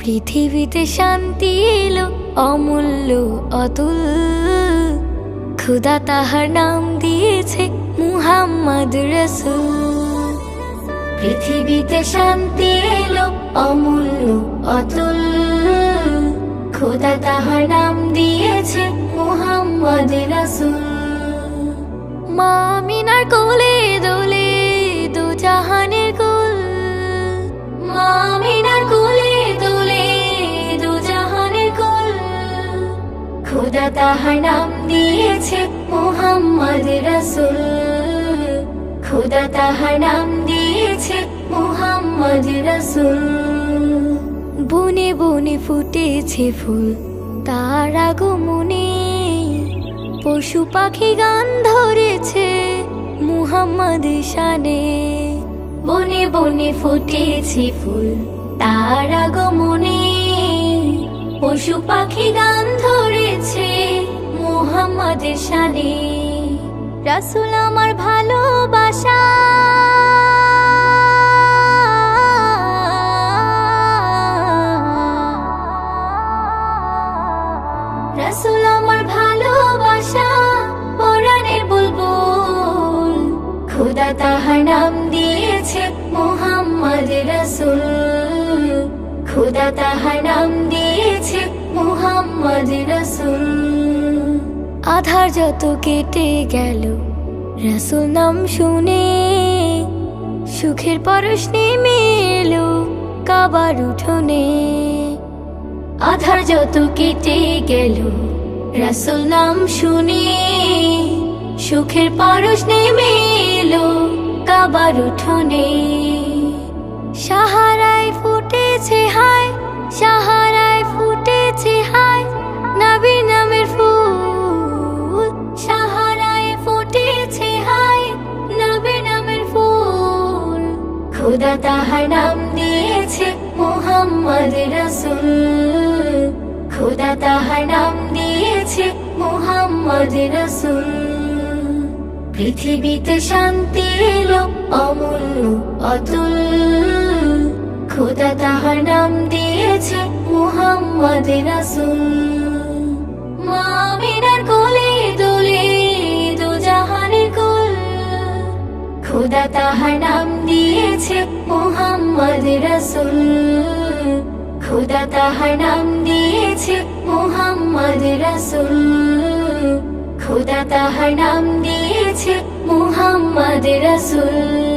পৃথিবীতে শান্তি এলো অমূল্য অতুল, খুদা তাহার নাম দিয়েছে মুহাম্মদ রাসূল। পৃথিবীতে শান্তি এলো অমূল্য অতুল, খুদা তাহার নাম দিয়েছে মুহাম্মদ রাসূল। মা আমিনার কোলে দোলে দু জাহানের কুল, মা আমিনার কোলে দোলে দু জাহানের কুল, খুদা তাহার নাম দিয়েছে মুহাম্মদ রাসূল। খুদা তাহার নাম দিয়েছে মুহাম্মদ রাসূল। বনে বনে ফুটেছে ফুল তার আগমনে, পশু পাখি গান ধরেছে মুহাম্মদ শানে। বনে বনে ফুটেছে ফুল তার আগমনে, পশু পাখি গান ধরেছে মুহাম্মদ শানে। রাসূল আমার ভালোবাসা, রাসূল আমার ভালোবাসা, পরাণের বুলবুল, খুদা তাহার নাম দিয়েছে মুহাম্মদ রাসূল। খুদা তাহার নাম দিয়েছে মুহাম্মদ রাসূল। আধার যত কেটে গেল রাসূল নাম শুনে, সুখের পরশ নেমে এলো কাবার উঠোনে। আধার যত কেটে গেল রাসূল নাম শুনে, সুখের পরশ নেমে এলো কাবার উঠোনে। সাহারায় ফুটেছে হায়, সাহারায় ফুটেছে হায় নবী নামের ফুল। সাহারায় ফুটেছে হায় নবী নামের ফুল, খুদা তাহার নাম দিয়েছে মুহাম্মদ রাসূল। খুদা তাহার নাম দিয়েছে মুহাম্মদ রাসূল। পৃথিবীতে শান্তি এলো অমূল্য অতুল, খুদা তাহার নাম দিয়েছে মুহাম্মদ রাসূল। মা আমিনার কোলে দোলে দু জাহানের কুল, খুদা তাহার নাম দিয়েছে মুহাম্মদ রাসূল। খুদা তাহার নাম দিয়েছে মুহাম্মদ রাসূল। খুদা তাহার নাম দিয়েছে মুহাম্মদ রাসূল।